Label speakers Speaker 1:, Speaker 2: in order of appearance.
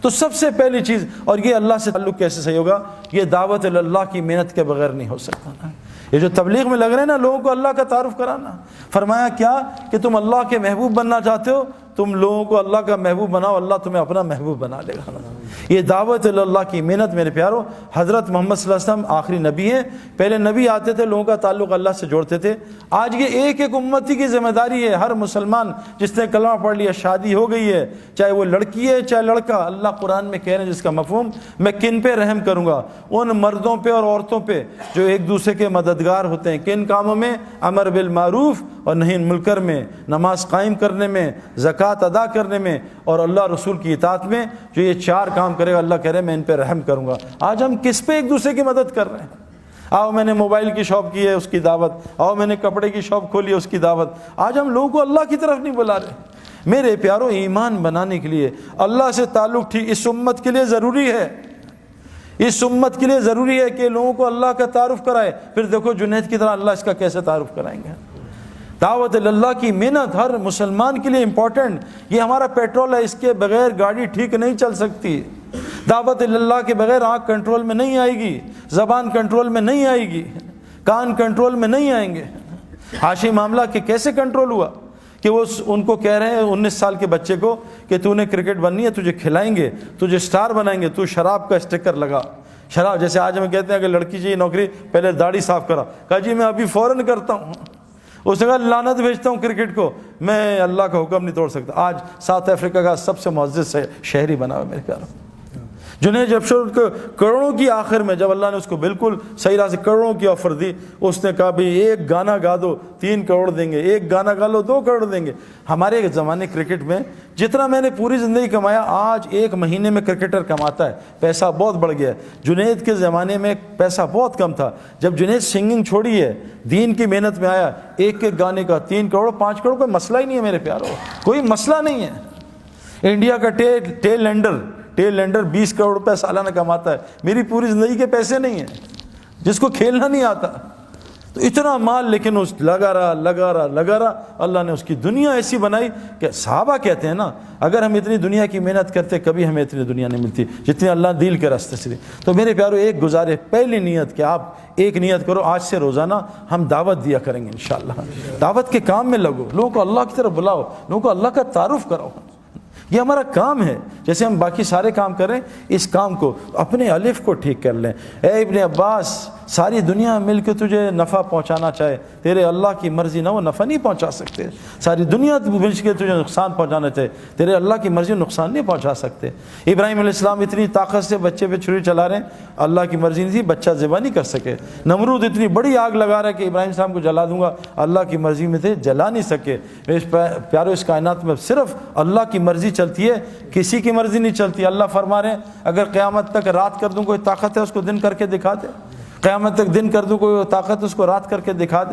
Speaker 1: تو سب سے پہلی چیز، اور یہ اللہ سے تعلق کیسے صحیح ہوگا؟ یہ دعوت اللہ کی محنت کے بغیر نہیں ہو سکتا نا۔ یہ جو تبلیغ میں لگ رہے ہیں نا لوگوں کو اللہ کا تعارف کرانا، فرمایا کیا کہ تم اللہ کے محبوب بننا چاہتے ہو، تم لوگوں کو اللہ کا محبوب بناؤ، اللہ تمہیں اپنا محبوب بنا لے گا۔ یہ دعوت اللہ کی محنت میرے پیارو، حضرت محمد صلی اللہ علیہ وسلم آخری نبی ہیں، پہلے نبی آتے تھے لوگوں کا تعلق اللہ سے جوڑتے تھے، آج یہ ایک ایک امتی کی ذمہ داری ہے، ہر مسلمان جس نے کلمہ پڑھ لیا، شادی ہو گئی ہے، چاہے وہ لڑکی ہے چاہے لڑکا، اللہ قرآن میں کہہ رہے ہیں جس کا مفہوم، میں کن پہ رحم کروں گا؟ ان مردوں پہ اور عورتوں پہ جو ایک دوسرے کے مددگار ہوتے ہیں، کن کاموں میں؟ امر بالمعروف اور نہی عن المنکر میں، نماز قائم کرنے میں، زکوٰۃ ادا کرنے میں، اور اللہ رسول کی اطاعت میں۔ جو یہ چار کام کرے گا اللہ کہہ رہے ہیں میں ان پہ رحم کروں گا۔ آج ہم کس پہ ایک دوسرے کی مدد کر رہے ہیں؟ آؤ میں نے موبائل کی شاپ کی ہے اس کی دعوت، آؤ میں نے کپڑے کی شاپ کھولی ہے اس کی دعوت۔ آج ہم لوگوں کو اللہ کی طرف نہیں بلا رہے۔ میرے پیاروں، ایمان بنانے کے لیے اللہ سے تعلق ٹھیک اس امت کے لیے ضروری ہے، اس امت کے لیے ضروری ہے کہ لوگوں کو اللہ کا تعارف کرائے۔ پھر دیکھو جنید کی طرح اللہ اس کا کیسے تعارف کرائیں گے؟ دعوت اللہ کی محنت ہر مسلمان کے لیے امپورٹنٹ، یہ ہمارا پیٹرول ہے، اس کے بغیر گاڑی ٹھیک نہیں چل سکتی۔ دعوت اللہ کے بغیر آنکھ کنٹرول میں نہیں آئے گی، زبان کنٹرول میں نہیں آئے گی، کان کنٹرول میں نہیں آئیں گے۔ حاشی معاملہ کہ کیسے کنٹرول ہوا کہ وہ ان کو کہہ رہے ہیں 19 سال کے بچے کو کہ تو نے کرکٹ بننی ہے، تجھے کھلائیں گے، تجھے سٹار بنائیں گے، تو شراب کا اسٹیکر لگا۔ شراب جیسے آج ہم کہتے ہیں کہ لڑکی چاہیے نوکری، پہلے داڑھی صاف کرا، کہا جی میں ابھی فوراً کرتا ہوں۔ اس نے کہا لعنت بھیجتا ہوں کرکٹ کو، میں اللہ کا حکم نہیں توڑ سکتا۔ آج ساؤتھ افریقہ کا سب سے معزز شہری بنا ہوا میرے پیاروں۔ جنہیں جب کروڑوں کی آخر میں جب اللہ نے اس کو بالکل صحیح راہ سے کروڑوں کی آفر دی، اس نے کہا بھی ایک گانا گا دو 3 کروڑ دیں گے، ایک گانا گا لو 2 کروڑ دیں گے۔ ہمارے زمانے کرکٹ میں جتنا میں نے پوری زندگی کمایا، آج 1 مہینے میں کرکٹر کماتا ہے، پیسہ بہت بڑھ گیا ہے۔ جنید کے زمانے میں پیسہ بہت کم تھا، جب جنید سنگنگ چھوڑی ہے، دین کی محنت میں آیا، ایک گانے کا 3 کروڑ 5 کروڑ کوئی مسئلہ ہی نہیں ہے میرے پیاروں، کوئی مسئلہ نہیں ہے۔ انڈیا کا ٹیل لینڈر 20 کروڑ روپے سالانہ کماتا ہے، میری پوری زندگی کے پیسے نہیں ہیں، جس کو کھیلنا نہیں آتا، تو اتنا مال، لیکن اس لگا رہا۔ اللہ نے اس کی دنیا ایسی بنائی کہ صحابہ کہتے ہیں نا، اگر ہم اتنی دنیا کی محنت کرتے کبھی ہمیں اتنی دنیا نہیں ملتی جتنی اللہ دل کے راستے سے دی۔ تو میرے پیارو، ایک گزارے، پہلی نیت کہ آپ ایک نیت کرو، آج سے روزانہ ہم دعوت دیا کریں گے انشاءاللہ۔ دعوت کے کام میں لگو، لوگوں کو اللہ کی طرف بلاؤ، لوگوں کو اللہ کا تعارف کراؤ۔ یہ ہمارا کام ہے، جیسے ہم باقی سارے کام کر رہے ہیں، اس کام کو اپنے الف کو ٹھیک کر لیں۔ اے ابن عباس، ساری دنیا مل کے تجھے نفع پہنچانا چاہے، تیرے اللہ کی مرضی نہ وہ نفع نہیں پہنچا سکتے۔ ساری دنیا مل کے تجھے نقصان پہنچانا چاہے، تیرے اللہ کی مرضی نقصان نہیں پہنچا سکتے۔ ابراہیم علیہ السلام اتنی طاقت سے بچے پہ چھری چلا رہے ہیں، اللہ کی مرضی نہیں تھی، بچہ ذبح نہیں کر سکے۔ نمرود اتنی بڑی آگ لگا رہا ہے کہ ابراہیم السلام کو جلا دوں گا، اللہ کی مرضی میں تھے، جلا نہیں سکے۔ پیارو، اس کائنات میں صرف اللہ کی مرضی چلتی ہے، کسی کی مرضی نہیں چلتی۔ اللہ فرما رہے ہیں اگر قیامت تک رات کر دوں کوئی طاقت ہے اس کو دن کر کے دکھا دے، قیامت تک دن کر دوں کوئی طاقت اس کو رات کر کے دکھا دے۔